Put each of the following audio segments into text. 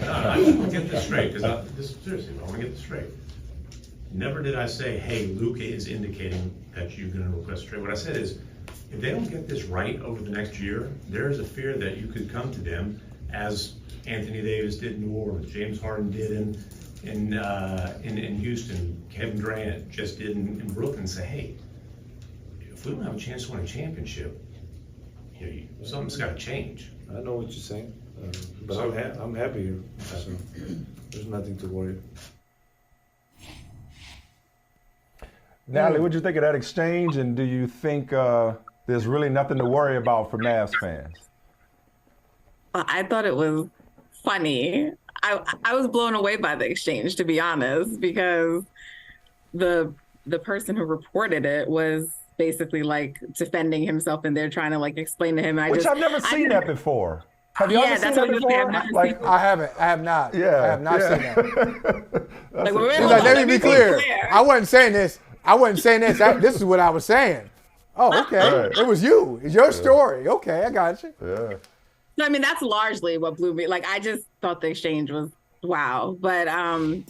I want to get this straight, because seriously, I want to get this straight. Never did I say, hey, Luka is indicating that you're going to request a trade. What I said is, if they don't get this right over the next year, there is a fear that you could come to them as Anthony Davis did in New Orleans, James Harden did in Houston, Kevin Durant just did in Brooklyn, and say, hey, if we don't have a chance to win a championship, something's got to change. I know what you're saying, but So- I'm happy here. So there's nothing to worry. Natalie, what do you think of that exchange, and do you think there's really nothing to worry about for Mavs fans? I thought it was funny. I was blown away by the exchange, to be honest, because the person who reported it was basically like defending himself, and they're trying to like explain to him. Which I've never seen that before. Have you ever seen that before? Like, I haven't. I have not. Yeah, I have not seen that. Like, Let me be clear. I wasn't saying this. This is what I was saying. Oh, okay. Right. It was you. It's your story. Okay, I got you. Yeah. No, I mean, that's largely what blew me. Like, I just thought the exchange was wow. But I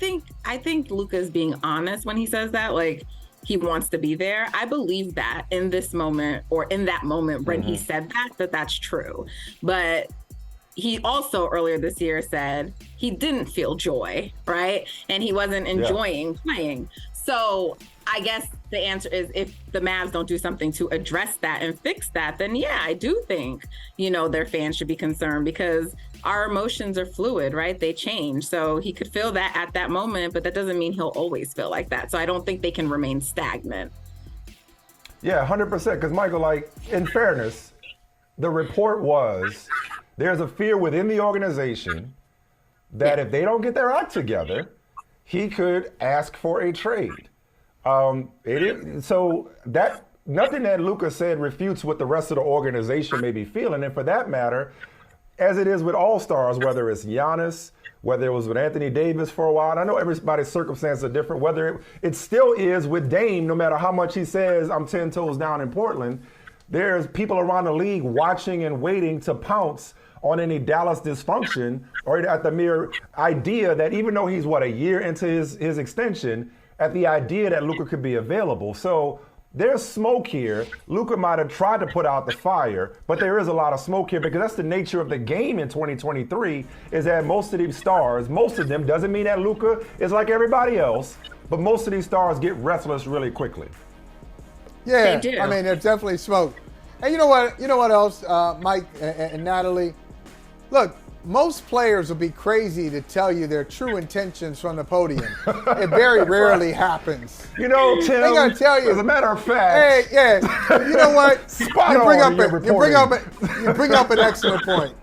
think Luka's being honest when he says that. Like, he wants to be there. I believe that in this moment, or in that moment when he said that's true. But he also earlier this year said he didn't feel joy, right? And he wasn't enjoying playing. So I guess the answer is, if the Mavs don't do something to address that and fix that, then yeah, I do think, their fans should be concerned, because our emotions are fluid, right? They change. So he could feel that at that moment, but that doesn't mean he'll always feel like that. So I don't think they can remain stagnant. Yeah, 100%. Because Michael, like, in fairness, the report was there's a fear within the organization that if they don't get their act together, he could ask for a trade. So that nothing that Luka said refutes what the rest of the organization may be feeling. And for that matter, as it is with all stars, whether it's Giannis, whether it was with Anthony Davis for a while, and I know everybody's circumstances are different, whether it still is with Dame, no matter how much he says, I'm 10 toes down in Portland, there's people around the league watching and waiting to pounce on any Dallas dysfunction, or at the mere idea that even though he's, a year into his extension, at the idea that Luka could be available. So there's smoke here. Luka might have tried to put out the fire, but there is a lot of smoke here, because that's the nature of the game in 2023, is that most of these stars, most of them, doesn't mean that Luka is like everybody else, but most of these stars get restless really quickly. Yeah, They do. I mean, there's definitely smoke. And you know what else, Mike and Natalie? Look, most players will be crazy to tell you their true intentions from the podium. It very rarely happens. Tim, they gotta tell you. as a matter of fact. Hey, yeah, you know what? You bring up an excellent point.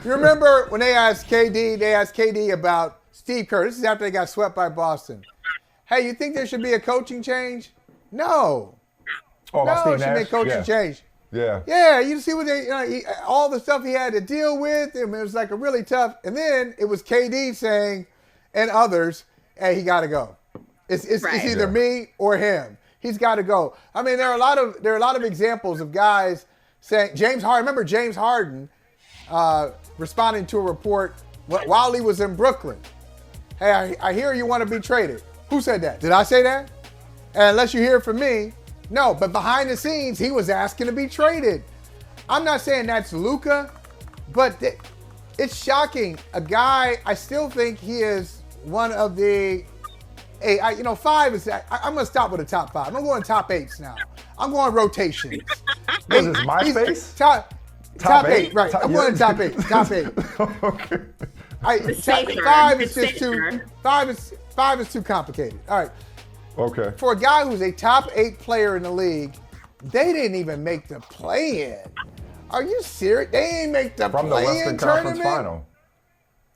You remember when they asked KD about Steve Kerr. This is after they got swept by Boston. Hey, you think there should be a coaching change? No. It should be a coaching change. Yeah. Yeah, you see what all the stuff he had to deal with. It was like a really tough. And then it was KD saying, and others, hey, he got to go. It's either me or him. He's got to go. I mean, there are a lot of examples of guys saying, James Harden. Remember James Harden responding to a report while he was in Brooklyn. Hey, I hear you want to be traded. Who said that? Did I say that? And unless you hear it from me. No, but behind the scenes, he was asking to be traded. I'm not saying that's Luka, but it's shocking. A guy, I still think he is one of the, five is, I'm going to stop with the top five. I'm going top eights now. I'm going rotations. What is this, MySpace? Top eight, right. I'm going top eight. Top eight. Okay. Five is just too, five is too complicated. All right. Okay. For a guy who's a top 8 player in the league, they didn't even make the play-in. Are you serious? They ain't make the From the Western Conference Final.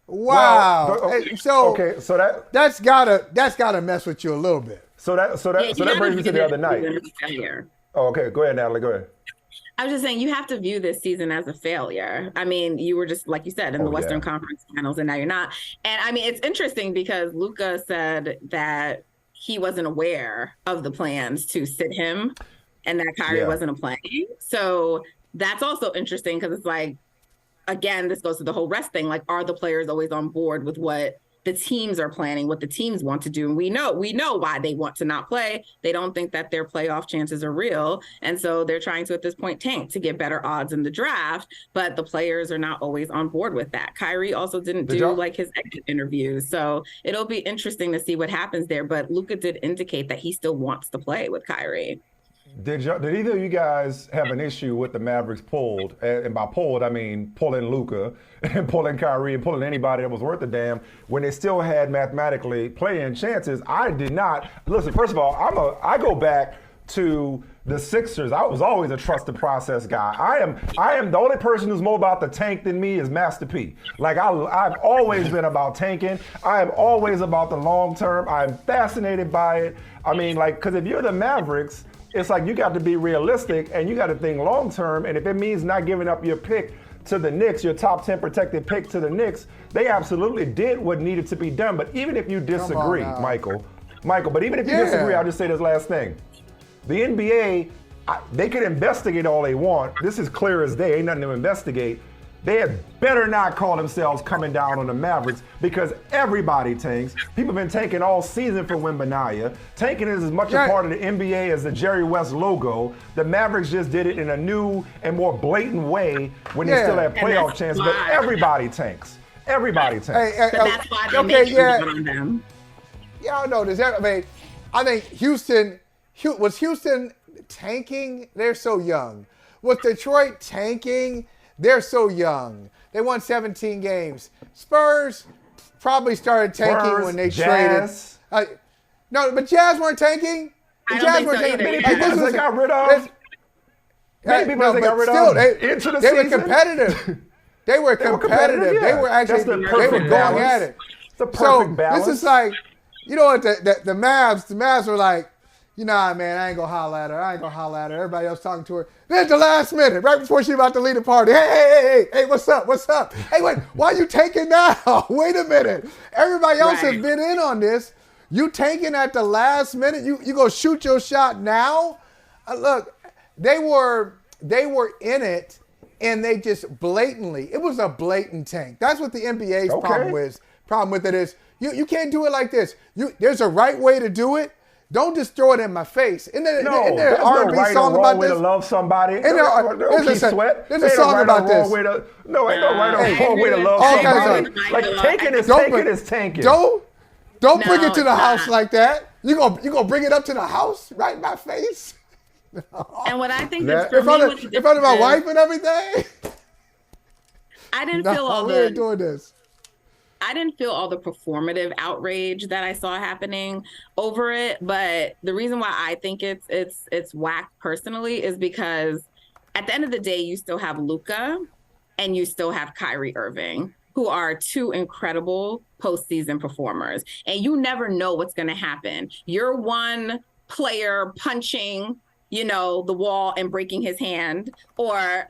Wow. Well, so that's gotta mess with you a little bit. So that brings me to the other night. Oh, okay. Go ahead, Natalie. Go ahead. I was just saying, you have to view this season as a failure. I mean, you were just, like you said, in the Western Conference Finals, and now you're not. And I mean, it's interesting because Luka said that he wasn't aware of the plans to sit him, and that Kyrie wasn't playing. So that's also interesting, because it's like, again, this goes to the whole rest thing. Like, are the players always on board with what the teams are planning, what the teams want to do? And we know why they want to not play. They don't think that their playoff chances are real. And so they're trying to, at this point, tank to get better odds in the draft. But the players are not always on board with that. Kyrie also didn't do like his exit interviews. So it'll be interesting to see what happens there. But Luka did indicate that he still wants to play with Kyrie. Did either of you guys have an issue with the Mavericks pulled? And by pulled, I mean pulling Luka and pulling Kyrie and pulling anybody that was worth a damn when they still had mathematically playing chances. I did not. Listen, first of all, I go back to the Sixers. I was always a trust the process guy. I am the only person who's more about the tank than me is Master P. Like I've always been about tanking. I am always about the long term. I'm fascinated by it. I mean, like, because if you're the Mavericks, it's like you got to be realistic and you got to think long term. And if it means not giving up your pick to the Knicks, your top 10 protected pick to the Knicks, they absolutely did what needed to be done. But even if you disagree, Michael, but even if you disagree, I'll just say this last thing. The NBA, they can investigate all they want. This is clear as day. Ain't nothing to investigate. They had better not call themselves coming down on the Mavericks because everybody tanks. People have been tanking all season for Wembanyama. Tanking is as much a part of the NBA as the Jerry West logo. The Mavericks just did it in a new and more blatant way when they still have playoff chances. But everybody tanks. Everybody tanks. But that's why they make sure on them. Y'all know this. I think Houston tanking? They're so young. Was Detroit tanking? They're so young. They won 17 games. Spurs probably started tanking when they traded. No, but Jazz weren't tanking. The Jazz weren't tanking. Many people they got rid of. Many people they got rid of. They were competitive. They were competitive. They were actually going at it. The perfect balance. This is like, you know what, the Mavs were like, you know, man, I ain't gonna holler at her. Everybody else talking to her. Then at the last minute, right before she about to leave the party, hey, what's up? Hey, wait, why you taking now? Wait a minute. Everybody else has been in on this. You taking at the last minute? You gonna shoot your shot now? Look, they were in it, and they just blatantly. It was a blatant tank. That's what the NBA's problem with it is. You can't do it like this. There's a right way to do it. Don't just throw it in my face. Isn't there an R&B song about this? Way to love somebody. There's a song about this. Ain't no right or wrong way to love somebody. Like tanking is tanking. Don't bring it to the house like that. You gonna bring it up to the house right in my face? And what I think is in front of my wife and everything. I didn't feel all we ain't doing this. I didn't feel all the performative outrage that I saw happening over it, but the reason why I think it's whack personally is because at the end of the day, you still have Luka and you still have Kyrie Irving, who are two incredible postseason performers, and you never know what's going to happen. You're one player punching the wall and breaking his hand, or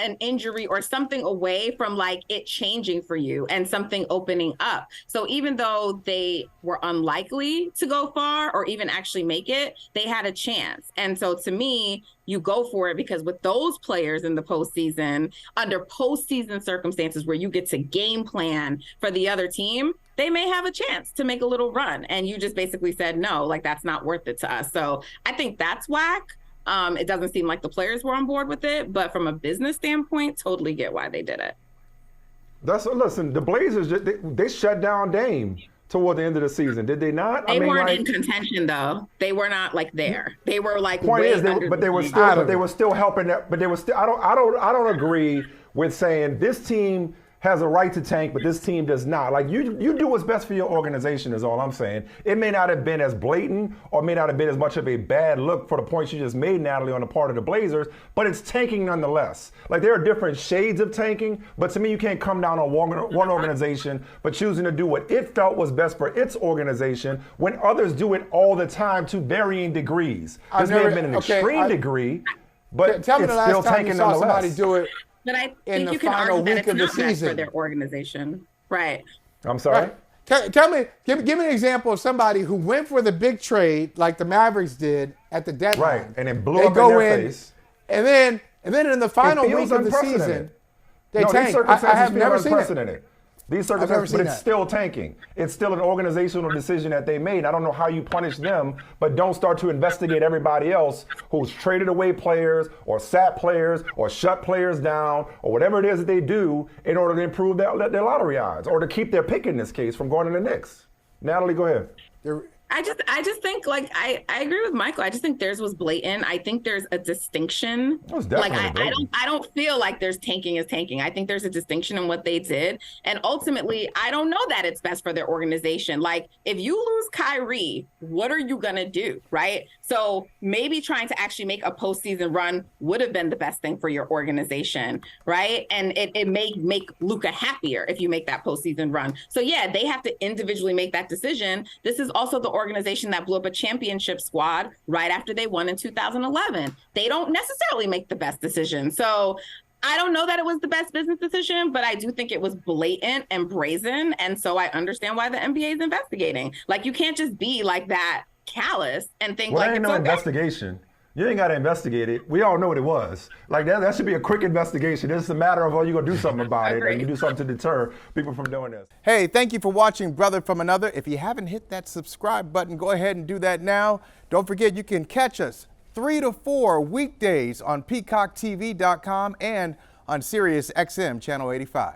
an injury or something away from like it changing for you and something opening up. So even though they were unlikely to go far or even actually make it, they had a chance. And so to me, you go for it because with those players in the postseason, under postseason circumstances where you get to game plan for the other team, they may have a chance to make a little run. And you just basically said, no, like that's not worth it to us. So I think that's whack. It doesn't seem like the players were on board with it, but from a business standpoint, totally get why they did it. Listen, the Blazers, they shut down Dame toward the end of the season, did they not? They weren't in contention though. They were not like there. They were like point is, they were still helping that. But they were still. I don't agree with saying this team has a right to tank, but this team does not. Like you do what's best for your organization is all I'm saying. It may not have been as blatant or may not have been as much of a bad look for the points you just made, Natalie, on the part of the Blazers, but it's tanking nonetheless. Like there are different shades of tanking, but to me you can't come down on one organization but choosing to do what it felt was best for its organization when others do it all the time to varying degrees. This may have been an extreme degree, but it's still tanking nonetheless. Somebody do it. But I think you can argue that it's not best for their organization. Right. I'm sorry? Right. Tell me, give me an example of somebody who went for the big trade like the Mavericks did at the deadline. Right, and it blew up in their face. And then in the final week of the season, They no, tank. these circumstances I have feel never seen it. unprecedented. These circumstances, but it's still tanking. It's still an organizational decision that they made. I don't know how you punish them, but don't start to investigate everybody else who's traded away players or sat players or shut players down or whatever it is that they do in order to improve their lottery odds or to keep their pick in this case from going to the Knicks. Natalie, go ahead. I just think, like, I agree with Michael. I just think theirs was blatant. I think there's a distinction. It was definitely blatant. I don't feel like there's tanking is tanking. I think there's a distinction in what they did. And ultimately, I don't know that it's best for their organization. Like, if you lose Kyrie, what are you gonna do, right? So maybe trying to actually make a postseason run would have been the best thing for your organization, right? And it may make Luka happier if you make that postseason run. So yeah, they have to individually make that decision. This is also the organization that blew up a championship squad right after they won in 2011. They don't necessarily make the best decision. So I don't know that it was the best business decision, but I do think it was blatant and brazen. And so I understand why the NBA is investigating. Like, you can't just be like that callous and think like ain't it's no okay. investigation. You ain't got to investigate it. We all know what it was. Like that should be a quick investigation. It's a matter of, you're going to do something about it, and you do something to deter people from doing this. Hey, thank you for watching Brother from Another. If you haven't hit that subscribe button, go ahead and do that now. Don't forget, you can catch us 3 to 4 weekdays on PeacockTV.com and on Sirius XM Channel 85.